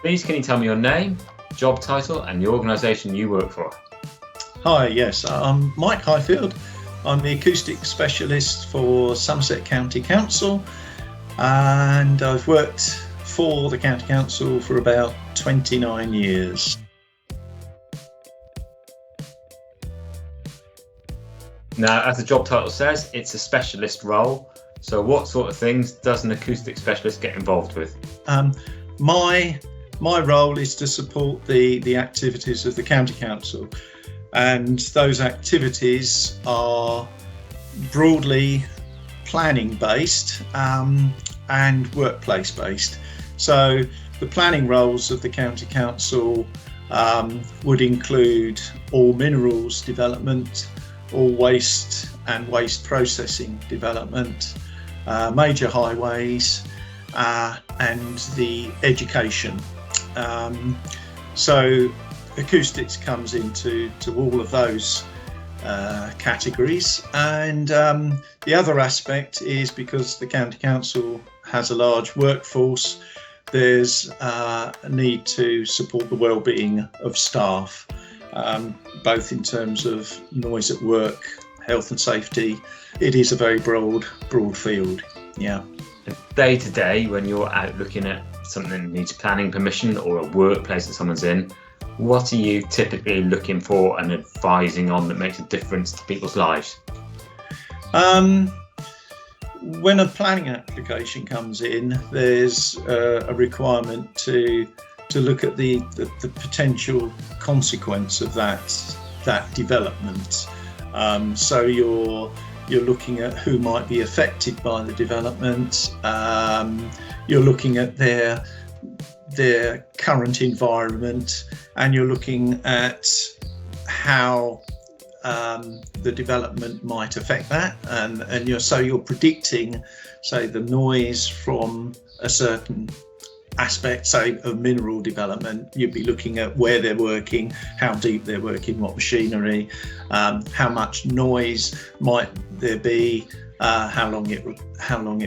Please can you tell me your name, job title and the organisation you work for? Hi, yes, I'm Mike Highfield. I'm the Acoustics Specialist for Somerset Council, and I've worked for the County Council for about 29 years. Now, as the job title says, it's a specialist role. So what sort of things does an acoustics specialist get involved with? My role is to support the activities of the County Council, and those activities are broadly planning based and workplace based. So the planning roles of the County Council would include all minerals development, all waste and waste processing development, major highways, and the education. So acoustics comes into all of those categories, and the other aspect is because the County Council has a large workforce, there's a need to support the well-being of staff, both in terms of noise at work, health and safety. It is a very broad field. Yeah. Day to day, when you're out looking at something that needs planning permission or a workplace that someone's in, what are you typically looking for and advising on that makes a difference to people's lives? When a planning application comes in, there's a requirement to look at the potential consequence of that development. So you're looking at who might be affected by the development. You're looking at their current environment, and you're looking at how the development might affect that, and you're predicting, say, the noise from a certain aspect, say, of mineral development. You'd be looking at where they're working, how deep they're working, what machinery, how much noise might there be, how long it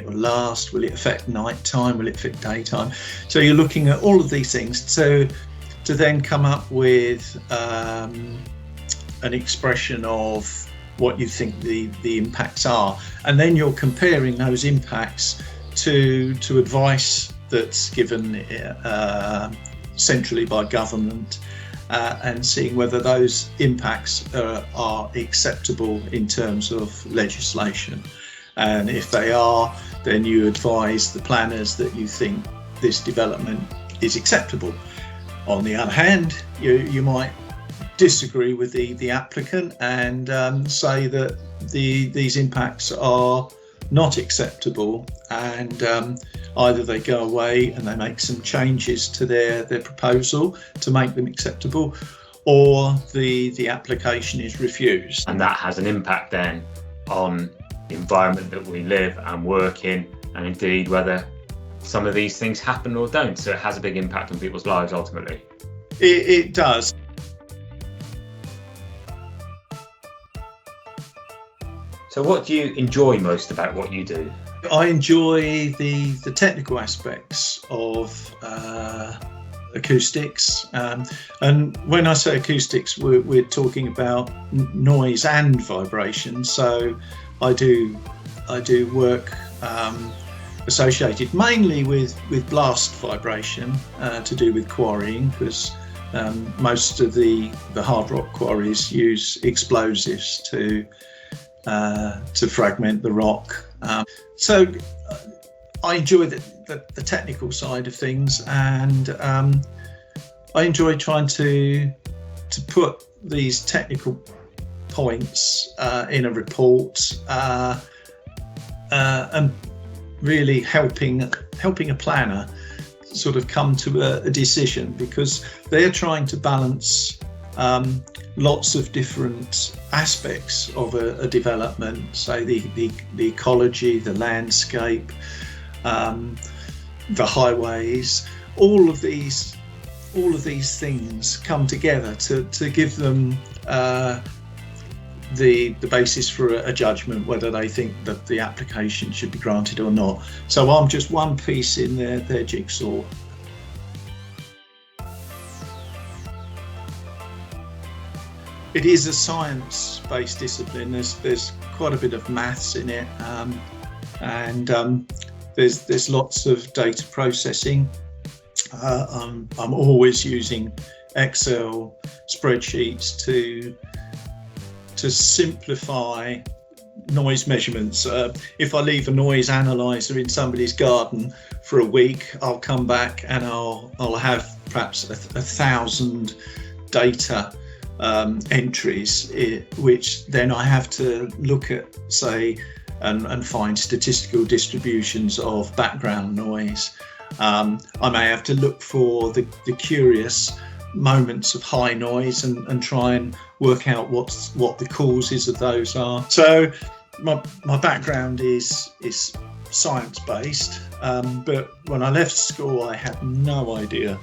will last, will it affect night time, will it affect daytime. So you're looking at all of these things to then come up with an expression of what you think the impacts are, and then you're comparing those impacts to advice that's given centrally by government, and seeing whether those impacts are acceptable in terms of legislation. And if they are, then you advise the planners that you think this development is acceptable. On the other hand, you might disagree with the applicant and say that these impacts are not acceptable, and either they go away and they make some changes to their proposal to make them acceptable, or the application is refused. And that has an impact then on the environment that we live and work in, and indeed whether some of these things happen or don't. So it has a big impact on people's lives ultimately. It does. So what do you enjoy most about what you do? I enjoy the technical aspects of acoustics, and when I say acoustics, we're talking about noise and vibration. So I do work associated mainly with blast vibration, to do with quarrying, because most of the hard rock quarries use explosives to fragment the rock. So I enjoy the technical side of things, and I enjoy trying to put these technical points in a report, and really helping a planner sort of come to a decision, because they're trying to balance lots of different aspects of a development, say the ecology, the landscape, the highways. All of these things come together to give them the basis for a judgment whether they think that the application should be granted or not. So I'm just one piece in their jigsaw. it is a science-based discipline. There's quite a bit of maths in it, and there's lots of data processing. I'm always using Excel spreadsheets to simplify noise measurements. If I leave a noise analyzer in somebody's garden for a week, I'll come back and I'll have perhaps 1,000 data entries, which then I have to look at, say, and find statistical distributions of background noise. I may have to look for the curious moments of high noise and try and work out what the causes of those are. So my background is science-based, but when I left school I had no idea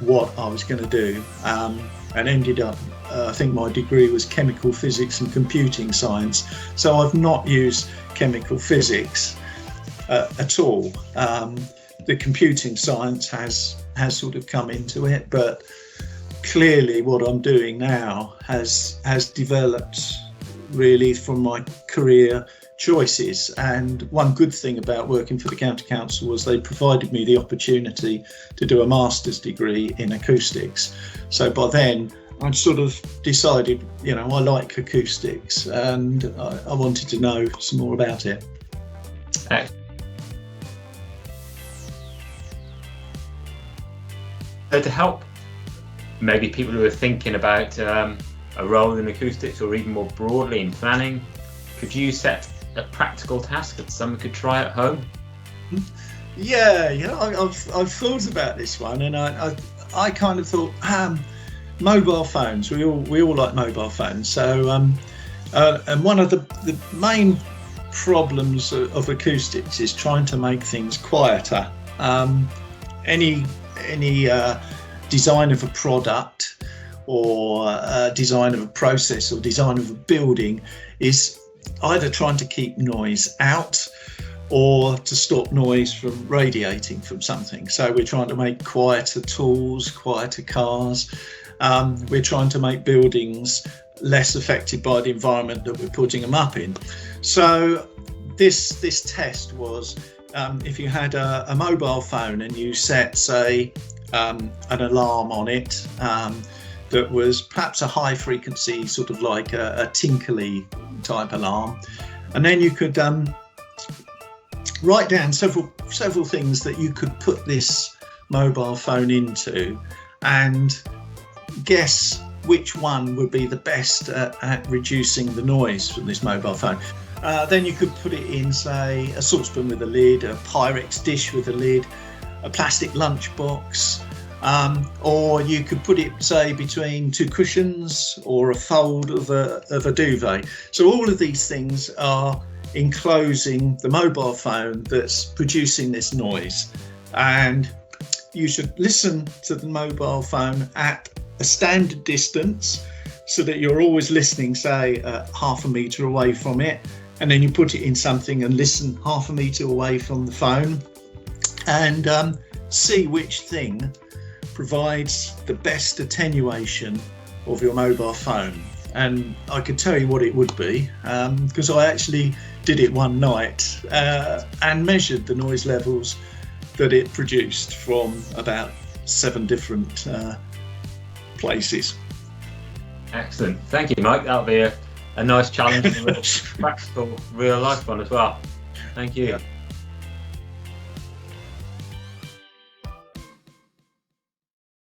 what I was going to do, and ended up, I think my degree was chemical physics and computing science, so I've not used chemical physics at all. The computing science has sort of come into it, but clearly what I'm doing now has developed really from my career choices. And one good thing about working for the county council was they provided me the opportunity to do a master's degree in acoustics. So by then I'd sort of decided, I like acoustics, and I wanted to know some more about it. So to help maybe people who are thinking about a role in acoustics, or even more broadly in planning, could you set a practical task that someone could try at home? Yeah, I've thought about this one, and I kind of thought, mobile phones. We all like mobile phones. So and one of the main problems of acoustics is trying to make things quieter. Any design of a product, or design of a process, or design of a building is either trying to keep noise out or to stop noise from radiating from something. So we're trying to make quieter tools, quieter cars. We're trying to make buildings less affected by the environment that we're putting them up in. So this test was, if you had a mobile phone and you set, say, an alarm on it that was perhaps a high frequency, sort of like a tinkly type alarm, and then you could write down several things that you could put this mobile phone into and guess which one would be the best at reducing the noise from this mobile phone. Then you could put it in, say, a saucepan with a lid, a Pyrex dish with a lid, a plastic lunchbox, or you could put it, say, between two cushions or a fold of a duvet. So all of these things are enclosing the mobile phone that's producing this noise, and you should listen to the mobile phone at a standard distance so that you're always listening, say, half a metre away from it, and then you put it in something and listen half a metre away from the phone, and see which thing provides the best attenuation of your mobile phone. And I could tell you what it would be, because I actually did it one night and measured the noise levels that it produced from about 7 different places. Excellent. Thank you, Mike. That'll be a nice challenge and a practical, real life one as well. Thank you. Yeah.